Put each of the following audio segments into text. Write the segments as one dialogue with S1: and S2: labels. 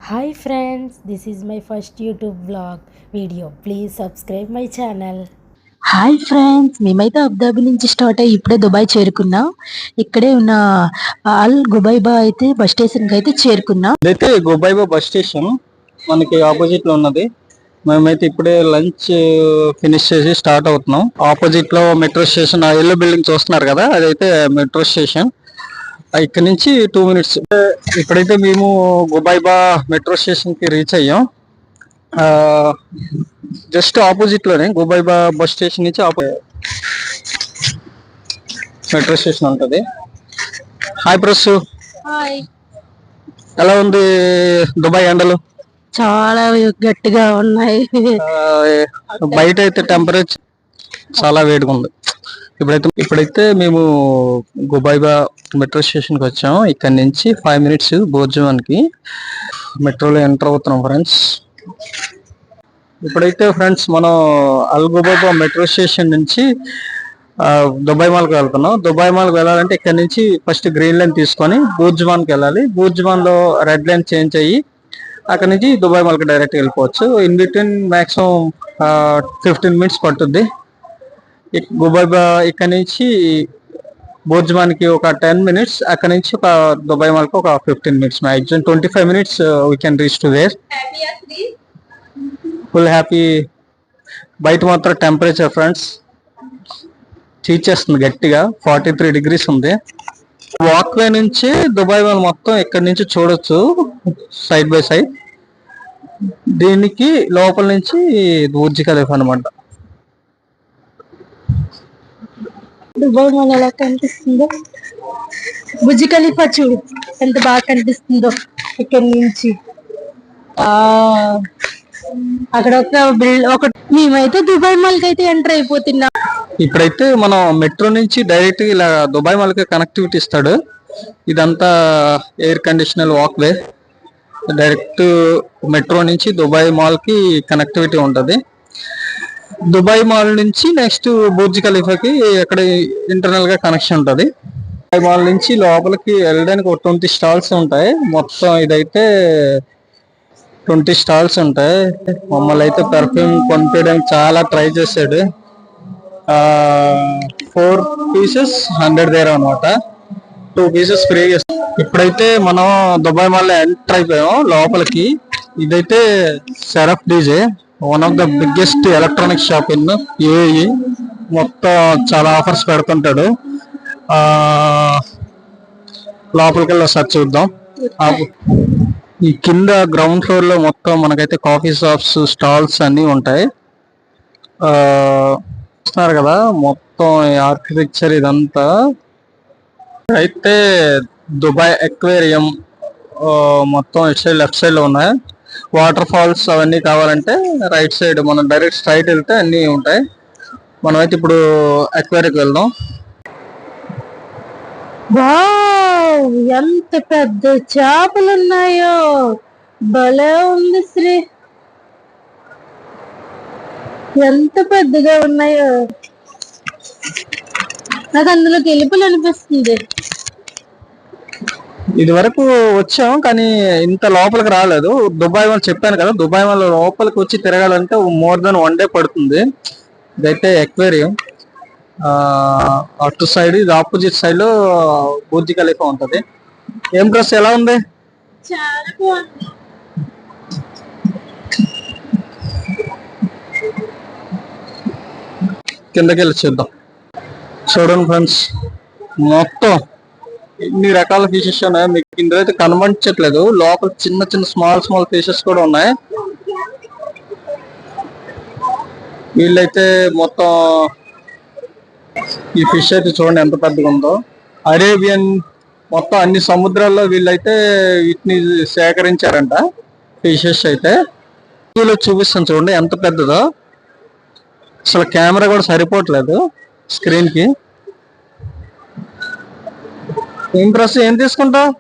S1: Hi friends, this is my first YouTube vlog video. Please subscribe my channel.
S2: Hi friends, మేమైతే Abu Dhabi నుంచి start అయ్యి ఇప్పుడే Dubai చేరుకున్నాం. ఇక్కడే ఉన్న అల్ గుబైబా అయితే బస్ స్టేషన్కి అయితే చేరుకున్నాం.
S3: ఇదైతే గొబైబా బస్ స్టేషన్ మనకి ఆపోజిట్ లో ఉన్నది. మేమైతే ఇప్పుడే లంచ్ ఫినిష్ చేసి స్టార్ట్ అవుతున్నాం. ఆపోజిట్ లో మెట్రో స్టేషన్, ఆ ఎల్లో బిల్డింగ్ చూస్తున్నారు కదా, అదైతే మెట్రో స్టేషన్. ఇక్కడ నుంచి 2 minutes. ఇప్పుడైతే మేము గొబైబా మెట్రో స్టేషన్ కి రీచ్ అయ్యాం. జస్ట్ ఆపోజిట్ లోనే గొబైబా బస్ స్టేషన్ నుంచి మెట్రో స్టేషన్ ఉంటది. హాయ్ ప్రసు, ఎలా ఉంది దుబాయ్ ఎండలు?
S2: చాలా గట్టిగా ఉన్నాయి.
S3: బయట అయితే టెంపరేచర్ చాలా వేడిగా ఉంది. ఇప్పుడైతే మేము గొబైబా మెట్రో స్టేషన్ కి వచ్చాము. ఇక్కడ నుంచి 5 minutes బోర్జువాన్కి మెట్రోలో ఎంటర్ అవుతున్నాం ఫ్రెండ్స్. ఇప్పుడైతే ఫ్రెండ్స్ మనం అల్ గుబైబా మెట్రో స్టేషన్ నుంచి దుబాయ్ మాల్కి వెళ్తున్నాం. దుబాయ్ మాల్కి వెళ్ళాలంటే ఇక్కడ నుంచి ఫస్ట్ గ్రీన్ లైన్ తీసుకొని బూర్జువాన్కి వెళ్ళాలి. బూర్జువాన్ లో రెడ్ లైన్ చేంజ్ అయ్యి అక్కడ నుంచి దుబాయ్ మాల్కి డైరెక్ట్ వెళ్ళిపోవచ్చు. ఇన్ బిట్వీన్ మాక్సిమం 15 minutes పట్టుద్ది. గుబైబా ఇక్కడ నుంచి బూర్జువాన్కి ఒక 10 minutes, అక్కడ నుంచి ఒక దుబాయ్ మాల్కి ఒక 15 minutes, maximum 25 minutes we can reach to their. Full happy. బయట మాత్రం టెంపరేచర్ ఫ్రెండ్స్ చీచేస్తుంది గట్టిగా, 43 degrees ఉంది. వాక్ వే నుంచి దుబాయ్ మాల్ మొత్తం ఇక్కడ నుంచి చూడొచ్చు సైడ్ బై సైడ్. దీనికి లోపల నుంచి బుర్జ్ ఖలీఫా అనమాట.
S2: దుబాయ్ మాల్ ఎలా కనిపిస్తుందో, బుర్జ్ ఖలీఫా చూడు ఎంత బాగా కనిపిస్తుందో ఇక్కడ నుంచి. అక్కడ ఒక మేమైతే దుబాయ్ మాల్ కి అయితే ఎంటర్ అయిపోతున్నాం.
S3: ఇప్పుడైతే మనం మెట్రో నుంచి డైరెక్ట్ ఇలా దుబాయ్ మాల్ కి కనెక్టివిటీ ఇస్తాడు. ఇదంతా ఎయిర్ కండిషనల్ వాక్ వే. డైరెక్ట్ మెట్రో నుంచి దుబాయ్ మాల్ కి కనెక్టివిటీ ఉంటది. దుబాయ్ మాల్ నుంచి నెక్స్ట్ బుర్జ్ ఖలీఫాకి అక్కడ ఇంటర్నల్ గా కనెక్షన్ ఉంటది. దుబాయ్ మాల్ నుంచి లోపలికి వెళ్ళడానికి ఒక 20 stalls ఉంటాయి. మొత్తం ఇదైతే 20 stalls ఉంటాయి. మమ్మల్ని అయితే పర్ఫ్యూమ్ కొనిపించడానికి చాలా ట్రై చేశాడు. 4 pieces 100 దేర్ అనమాట. 2 pieces ఫ్రీ. ఇప్పుడైతే మనం దుబాయ్ మాల్ లో ఎంటర్ అయిపోయాం లోపలికి. ఇదైతే Sharaf DG, one of the biggest electronic shop in UAE. మొత్తం చాలా ఆఫర్స్ పెడుతుంటాడు. లోపలికి వెళ్ళి ఒకసారి చూద్దాం. ఈ కింద గ్రౌండ్ ఫ్లోర్ లో మొత్తం మనకైతే కాఫీ షాప్స్, స్టాల్స్ అన్ని ఉంటాయి. చూస్తున్నారు కదా మొత్తం ఆర్కిటెక్చర్ ఇదంతా. అయితే దుబాయ్ ఎక్వేరియం మొత్తం ఇటు సైడ్ లెఫ్ట్ సైడ్ లో ఉన్నాయి. వాటర్ ఫాల్స్ అవన్నీ కావాలంటే రైట్ సైడ్, మనం డైరెక్ట్ స్ట్రైట్ వెళ్తే అన్ని ఉంటాయి. మనమైతే ఇప్పుడు ఎక్వేరియంకి వెళ్దాం.
S2: వావ్, ఎంత పెద్ద చేపలు ఉన్నాయో, భలే ఉంది శ్రీ. ఎంత పెద్దగా ఉన్నాయో, నాకు అందులోకి వెళ్ళిపోవాలనిపిస్తుంది.
S3: ఇది వరకు వచ్చాం కానీ ఇంత లోపలికి రాలేదు. దుబాయ్ వాళ్ళు చెప్పాను కదా, దుబాయ్ వాళ్ళు లోపలికి వచ్చి తిరగాలంటే మోర్ దెన్ 1 day పడుతుంది. ఇదైతే ఎక్వేరియం. అటు సైడ్, ఇది ఆపోజిట్ సైడ్ లో బుర్జ్ ఖలీఫా ఉంటది. ఏం డ్రెస్ ఎలా ఉంది?
S2: చాలా బాగుంది.
S3: కిందకి వెళ్ళి చూద్దాం. చూడండి ఫ్రెండ్స్, మొత్తం ఎన్ని రకాల ఫిషెస్ ఉన్నాయి. మీకు ఇందులో అయితే కనిపించట్లేదు. లోపల చిన్న చిన్న స్మాల్ ఫిషెస్ కూడా ఉన్నాయి. వీళ్ళైతే మొత్తం ఈ ఫిష్ అయితే చూడండి ఎంత పెద్దగా ఉందో. అరేబియన్ మొత్తం అన్ని సముద్రాల్లో వీళ్ళైతే వీటిని సేకరించారంట ఫిషెస్. అయితే వీళ్ళు చూపిస్తాను చూడండి ఎంత పెద్దదో. అసలు కెమెరా కూడా సరిపోవట్లేదు స్క్రీన్ కి. ఏం డ్రెస్ ఏం తీసుకుంటావు?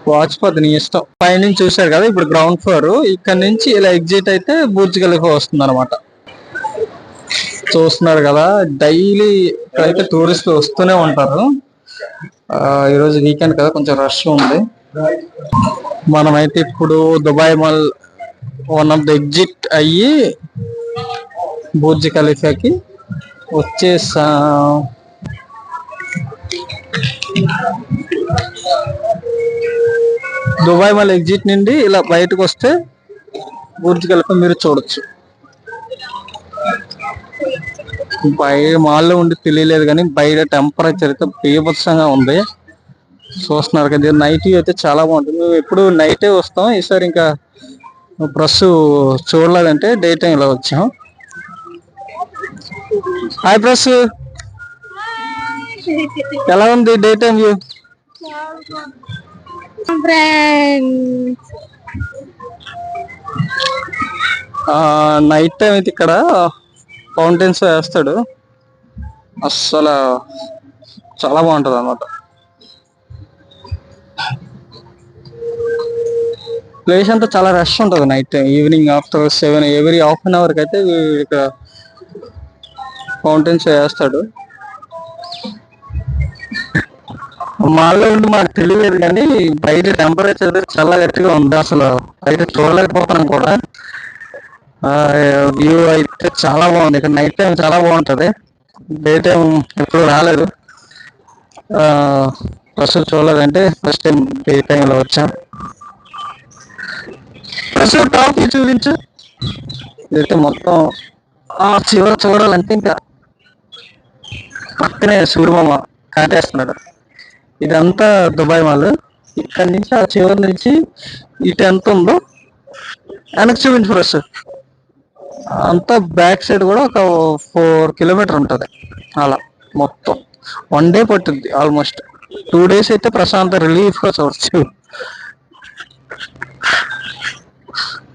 S3: వాచ్ పది నీ ఇష్టం. పైనుంచి చూసారు కదా, ఇప్పుడు గ్రౌండ్ ఫ్లోర్. ఇక్కడ నుంచి ఇలా ఎగ్జిట్ అయితే బుర్జ్ ఖలీఫా వస్తుంది అనమాట. చూస్తున్నారు కదా, డైలీ ఇక్కడైతే టూరిస్టులు వస్తూనే ఉంటారు. ఈరోజు వీకెండ్ కదా, కొంచెం రష్ ఉంది. మనమైతే ఇప్పుడు Dubai mall one of the exit అయ్యి బుర్జ్ ఖలీఫాకి వచ్చేసాం. దుబాయ్ మాల్ ఎగ్జిట్ నుండి ఇలా బయటకు వస్తే బుర్జ్ ఖలీఫా మీరు చూడొచ్చు. బయట మాల్లో ఉండి తెలియలేదు కానీ బయట టెంపరేచర్ అయితే బీభత్సంగా ఉంది. చూస్తున్నారు కదా, నైట్ అయితే చాలా బాగుంటుంది. మేము ఎప్పుడు నైటే వస్తాం, ఈసారి ఇంకా ప్రెస్ చూడలేదంటే డే టైంలో వచ్చాం. హాయ్ ప్రెస్, ఎలా ఉంది day time view? Night time అయితే ఇక్కడ ఫౌంటైన్స్ వేస్తాడు, అస్సలు చాలా బాగుంటది అన్నమాట. ప్లేస్ అంతా చాలా రష్ ఉంటుంది night time. Evening after 7 every half an hour కి అయితే ఇక్కడ ఫౌంటైన్స్ వేస్తాడు. మాల్లో ఉండి మాకు తెలియదు కానీ బయట టెంపరేచర్ చాలా గట్టిగా ఉంది, అసలు బయట చూడలేకపోతున్నాం కూడా. వ్యూ అయితే చాలా బాగుంది. ఇక్కడ నైట్ టైం చాలా బాగుంటది, డే టైం ఎప్పుడు రాలేదు. ఫస్ట్ చూడలేదంటే ఫస్ట్ టైం డే టైంలో వచ్చాం. ఫస్ట్ టాప్ చూపించు. ఇదైతే మొత్తం చివర చూడాలంటే ఇంకా పక్కనే సూర్యమామ కాటేస్తున్నాడు. ఇదంతా దుబాయ్ మాల్. ఇక్కడ నుంచి ఆ చివరి నుంచి ఇటు ఎంత ఉందో వెనక్కి చూపించు ఫస్ట్. అంతా బ్యాక్ సైడ్ కూడా ఒక 4 కిలోమీటర్ ఉంటుంది. అలా మొత్తం 1 డే పట్టుద్ది ఆల్మోస్ట్. 2 days అయితే ప్రశాంత రిలీఫ్ గా చూడచ్చు.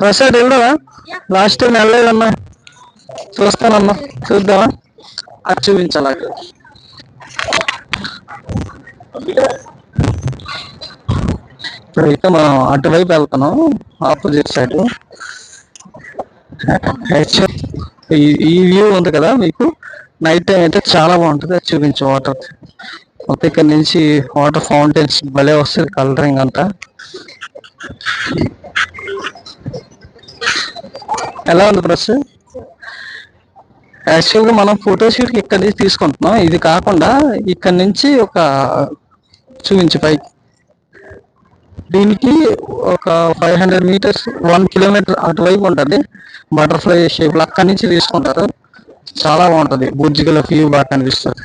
S3: ప్రసాద్ వెళ్ళరా? లాస్ట్ టైం వెళ్ళలేదన్నా, చూస్తానన్నా, చూద్దామా? అది చూపించాలి. ఇప్పుడైతే మనం అటువైపు వెళ్తున్నాం, ఆపోజిట్ సైడ్. ఈ వ్యూ ఉంది కదా మీకు, నైట్ టైం అయితే చాలా బాగుంటుంది. అది చూపించు. వాటర్ మొత్తం ఇక్కడ నుంచి వాటర్ ఫౌంటైన్స్ భలే వస్తుంది, కలరింగ్ అంతా. ఎలా ఉంది ప్రెస్? యాక్చువల్గా మనం ఫోటోషూట్కి ఇక్కడ నుంచి తీసుకుంటున్నాం, ఇది కాకుండా ఇక్కడ నుంచి ఒక చూపించు పైకి. దీనికి ఒక 500 meters 1 kilometer అటువైపు ఉంటుంది, బటర్ఫ్లై షేప్. అక్కడి నుంచి తీసుకుంటారు, చాలా బాగుంటుంది. బుర్జ్ ఖలీఫా వ్యూ బాగా కనిపిస్తుంది.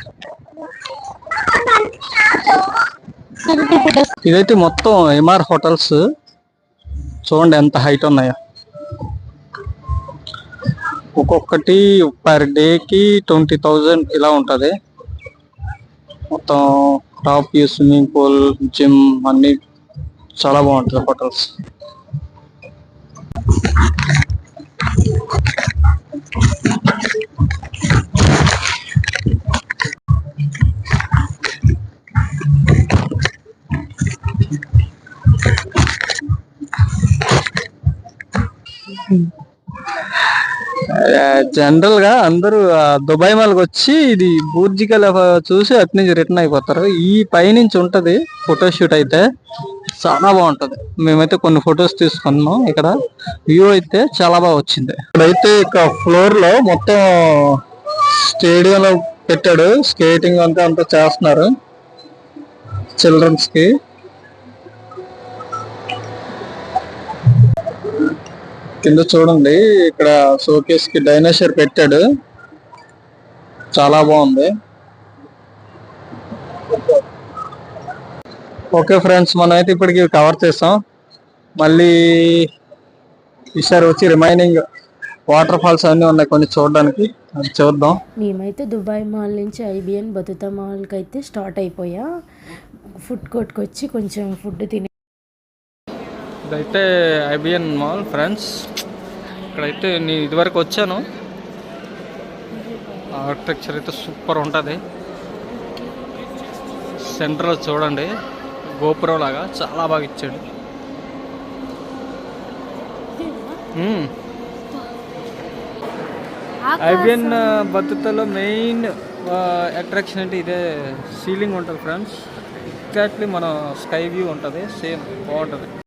S3: ఇదైతే మొత్తం ఎంఆర్ హోటల్స్ చూడండి ఎంత హైట్ ఉన్నాయో. ఒక్కొక్కటి పర్ డేకి 20,000 ఇలా ఉంటుంది. మొత్తం top view, swimming pool, gym అన్ని చాలా బాగుంటుంది హోటల్స్. జనరల్ గా అందరూ దుబాయ్ మాల్కి వచ్చి ఇది బుర్జ్ ఖలీఫా చూసి అటు నుంచి రిటర్న్ అయిపోతారు. ఈ పైనుంచి ఉంటది ఫోటోషూట్ అయితే చాలా బాగుంటది. మేమైతే కొన్ని ఫొటోస్ తీసుకున్నాం. ఇక్కడ వ్యూ అయితే చాలా బాగా వచ్చింది. ఇక్కడైతే ఇక ఫ్లోర్ లో మొత్తం స్టేడియం లో పెట్టాడు, స్కేటింగ్ అంతా చేస్తున్నారు చిల్డ్రన్స్ కి. కింద చూడండి, ఇక్కడ షోకేస్ కి డైనోసార్ పెట్టాడు, చాలా బాగుంది. ఓకే ఫ్రెండ్స్, మనం అయితే ఇప్పటికి కవర్ చేస్తాం. మళ్ళీ ఈసారి వచ్చి రిమైనింగ్ వాటర్ ఫాల్స్ అన్నీ ఉన్నాయి కొన్ని చూడడానికి, అది చూద్దాం.
S1: మేమైతే దుబాయ్ మాల్ నుంచి ఐబిఎన్ బతుతా మాల్కి అయితే స్టార్ట్ అయిపోయా. ఫుడ్ కోర్ట్కి వచ్చి కొంచెం ఫుడ్ తిని.
S3: ఇదైతే ఐబిఎన్ మాల్ ఫ్రెండ్స్. ఇక్కడైతే నేను ఇదివరకు వచ్చాను. ఆర్కిటెక్చర్ అయితే సూపర్ ఉంటుంది. సెంటర్ చూడండి, గోపురం లాగా చాలా బాగా ఇచ్చాడు. ఐబిఎన్ బతుతలో మెయిన్ అట్రాక్షన్ అంటే ఇదే, సీలింగ్ ఉంటుంది ఫ్రెండ్స్. ఎగ్జాక్ట్లీ మన స్కై వ్యూ ఉంటుంది, సేమ్ బాగుంటుంది.